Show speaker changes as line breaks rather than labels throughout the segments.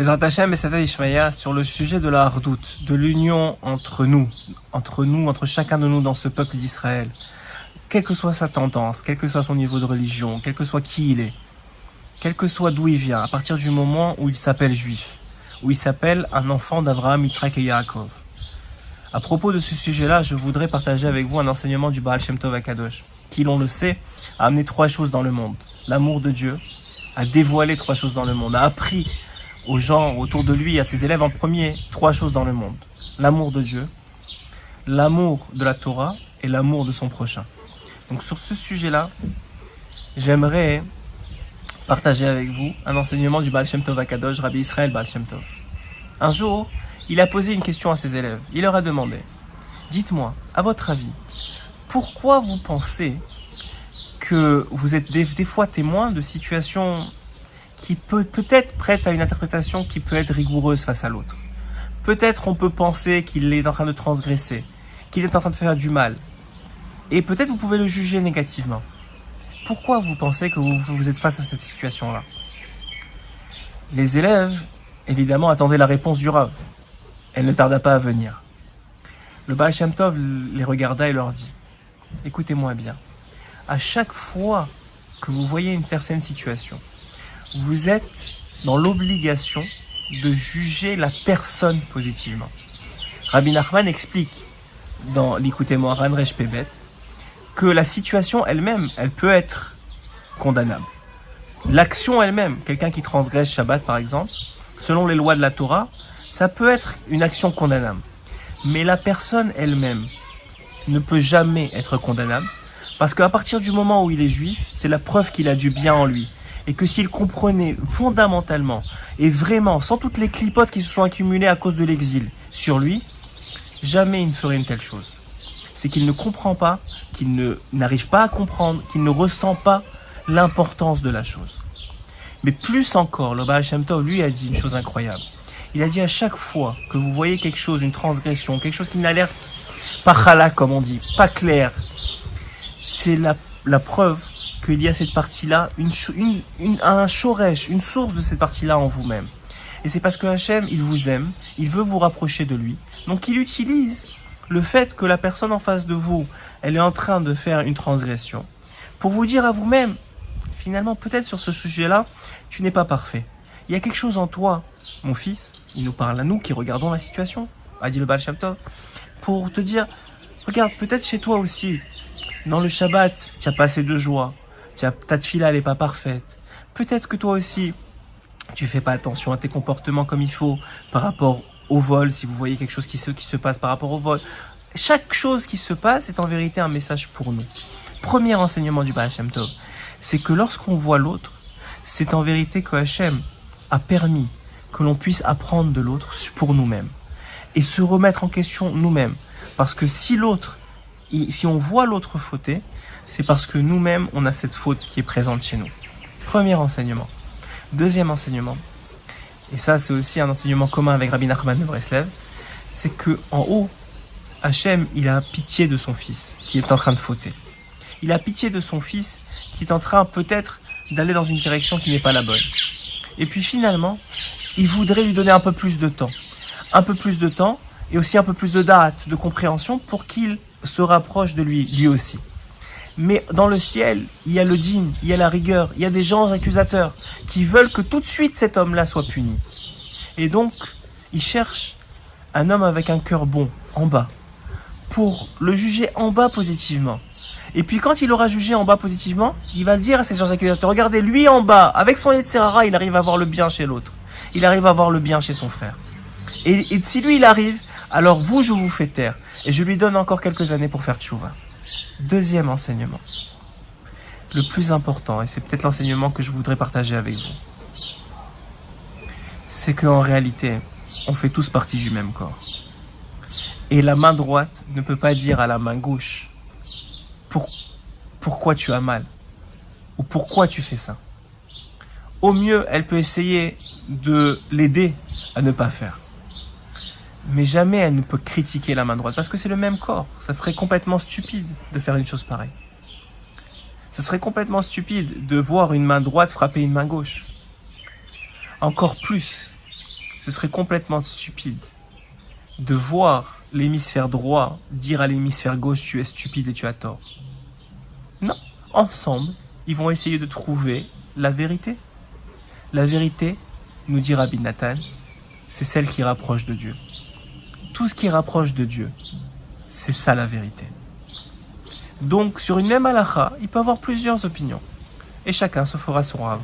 Bezrat Hashem et Sata Ishmaïa sur le sujet de la hardoute, de l'union entre chacun de nous dans ce peuple d'Israël. Quelle que soit sa tendance, quel que soit son niveau de religion, quel que soit qui il est, quel que soit d'où il vient, à partir du moment où il s'appelle juif, où il s'appelle un enfant d'Abraham, Yitzhak et Yaakov. À propos de ce sujet-là, je voudrais partager avec vous un enseignement du Baal Shem Tov HaKadosh, qui, l'on le sait, a amené 3 choses dans le monde. L'amour de Dieu, a dévoilé 3 choses dans le monde, a appris aux gens autour de lui, à ses élèves en premier, 3 choses dans le monde. L'amour de Dieu, l'amour de la Torah et l'amour de son prochain. Donc sur ce sujet-là, j'aimerais partager avec vous un enseignement du Baal Shem Tov HaKadosh, Rabbi Israël Baal Shem Tov. Un jour, il a posé une question à ses élèves. Il leur a demandé, dites-moi, à votre avis, pourquoi vous pensez que vous êtes des fois témoin de situations qui peut-être prêtent à une interprétation qui peut être rigoureuse face à l'autre. Peut-être on peut penser qu'il est en train de transgresser, qu'il est en train de faire du mal. Et peut-être vous pouvez le juger négativement. Pourquoi vous pensez que vous êtes face à cette situation-là? Les élèves, évidemment, attendaient la réponse du Rav. Elle ne tarda pas à venir. Le Baal Shem Tov les regarda et leur dit, écoutez-moi bien, à chaque fois que vous voyez une certaine situation, vous êtes dans l'obligation de juger la personne positivement. Rabbi Nachman explique dans l'écoutez-moi Ran Resh Pebet que la situation elle-même, elle peut être condamnable. L'action elle-même, quelqu'un qui transgresse Shabbat par exemple, selon les lois de la Torah, ça peut être une action condamnable. Mais la personne elle-même ne peut jamais être condamnable parce qu'à partir du moment où il est juif, c'est la preuve qu'il a du bien en lui. Et que s'il comprenait fondamentalement et vraiment, sans toutes les clipotes qui se sont accumulées à cause de l'exil sur lui, jamais il ne ferait une telle chose. C'est qu'il ne comprend pas, qu'il n'arrive pas à comprendre, qu'il ne ressent pas l'importance de la chose. Mais plus encore, le Baal Shem Tov, lui, a dit une chose incroyable. Il a dit à chaque fois que vous voyez quelque chose, une transgression, quelque chose qui n'a l'air pas chalak, comme on dit, pas clair, c'est la preuve qu'il y a cette partie-là, un shoresh, une source de cette partie-là en vous-même. Et c'est parce que Hachem, il vous aime, il veut vous rapprocher de lui. Donc il utilise le fait que la personne en face de vous, elle est en train de faire une transgression, pour vous dire à vous-même, finalement, peut-être sur ce sujet-là, tu n'es pas parfait. Il y a quelque chose en toi, mon fils, il nous parle à nous qui regardons la situation, a dit le Baal Shem Tov, pour te dire, regarde, peut-être chez toi aussi, dans le Shabbat, tu n'as pas assez de joie, ta tefila, elle n'est pas parfaite. Peut-être que toi aussi, tu fais pas attention à tes comportements comme il faut par rapport au vol, si vous voyez quelque chose qui se passe par rapport au vol. Chaque chose qui se passe est en vérité un message pour nous. Premier enseignement du Baal Shem Tov, c'est que lorsqu'on voit l'autre, c'est en vérité que Hachem a permis que l'on puisse apprendre de l'autre pour nous-mêmes et se remettre en question nous-mêmes. Parce que si on voit l'autre fauter, c'est parce que nous-mêmes, on a cette faute qui est présente chez nous. Premier enseignement. Deuxième enseignement, et ça c'est aussi un enseignement commun avec Rabbi Nachman de Breslev, c'est que en haut, Hachem, il a pitié de son fils qui est en train de fauter. Il a pitié de son fils qui est en train peut-être d'aller dans une direction qui n'est pas la bonne. Et puis finalement, il voudrait lui donner un peu plus de temps. Un peu plus de temps et aussi un peu plus de date, de compréhension pour qu'il se rapproche de lui aussi. Mais dans le ciel, il y a le dîme, il y a la rigueur, il y a des gens accusateurs qui veulent que tout de suite cet homme-là soit puni. Et donc, il cherche un homme avec un cœur bon, en bas, pour le juger en bas positivement. Et puis quand il aura jugé en bas positivement, il va dire à ces gens accusateurs, regardez, lui en bas, avec son Yetzirara, il arrive à voir le bien chez l'autre. Il arrive à voir le bien chez son frère. Et si lui il arrive, alors vous, je vous fais taire. Et je lui donne encore quelques années pour faire tchouva. Deuxième enseignement. Le plus important, et c'est peut-être l'enseignement que je voudrais partager avec vous, c'est qu'en réalité, on fait tous partie du même corps. Et la main droite ne peut pas dire à la main gauche pourquoi tu as mal ou pourquoi tu fais ça. Au mieux, elle peut essayer de l'aider à ne pas faire. Mais jamais elle ne peut critiquer la main droite parce que c'est le même corps. Ça serait complètement stupide de faire une chose pareille. Ça serait complètement stupide de voir une main droite frapper une main gauche. Encore plus ce serait complètement stupide de voir l'hémisphère droit dire à l'hémisphère gauche tu es stupide et tu as tort. Non, ensemble, ils vont essayer de trouver la vérité. La vérité, nous dit Rabbi Nathan, c'est celle qui rapproche de Dieu. Tout ce qui rapproche de Dieu, c'est ça la vérité. Donc, sur une même halakha, il peut y avoir plusieurs opinions. Et chacun se fera son rave.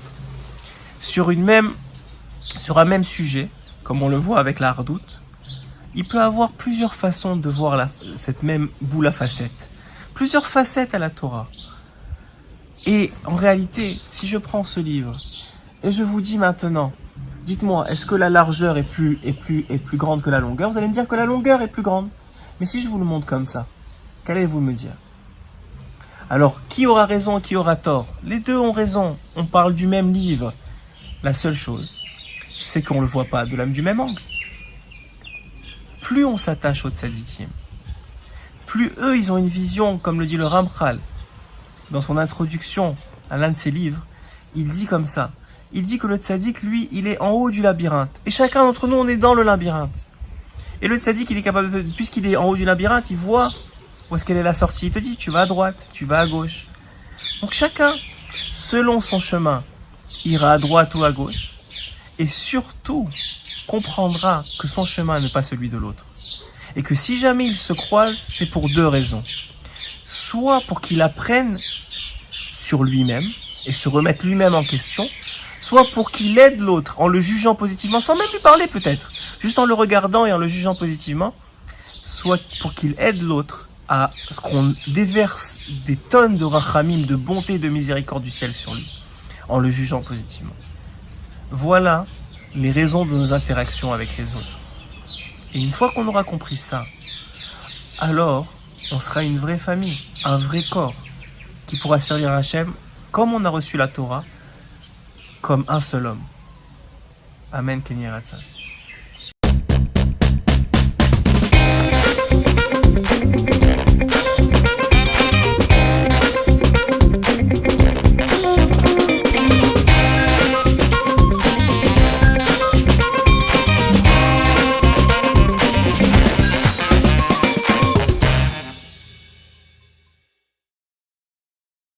Sur un même sujet, comme on le voit avec la hardoute, il peut y avoir plusieurs façons de voir cette même boule à facettes. Plusieurs facettes à la Torah. Et en réalité, si je prends ce livre, et je vous dis maintenant, dites-moi, est-ce que la largeur est plus grande que la longueur? Vous allez me dire que la longueur est plus grande. Mais si je vous le montre comme ça, qu'allez-vous me dire? Alors, qui aura raison, qui aura tort? Les deux ont raison, on parle du même livre. La seule chose, c'est qu'on ne le voit pas du même angle. Plus on s'attache aux tzadikim, plus eux, ils ont une vision, comme le dit le Ramchal, dans son introduction à l'un de ses livres, il dit comme ça. Il dit que le tzadik, lui, il est en haut du labyrinthe. Et chacun d'entre nous, on est dans le labyrinthe. Et le tzadik, il est capable puisqu'il est en haut du labyrinthe, il voit où est-ce qu'elle est la sortie. Il te dit, tu vas à droite, tu vas à gauche. Donc chacun, selon son chemin, ira à droite ou à gauche. Et surtout, comprendra que son chemin n'est pas celui de l'autre. Et que si jamais ils se croisent, c'est pour deux raisons. Soit pour qu'il apprenne sur lui-même et se remette lui-même en question, soit pour qu'il aide l'autre en le jugeant positivement, sans même lui parler peut-être, juste en le regardant et en le jugeant positivement, soit pour qu'il aide l'autre à ce qu'on déverse des tonnes de rachamim, de bonté et de miséricorde du ciel sur lui, en le jugeant positivement. Voilà les raisons de nos interactions avec les autres. Et une fois qu'on aura compris ça, alors on sera une vraie famille, un vrai corps, qui pourra servir Hachem comme on a reçu la Torah, comme un seul homme. Amen, Kenny Ratza.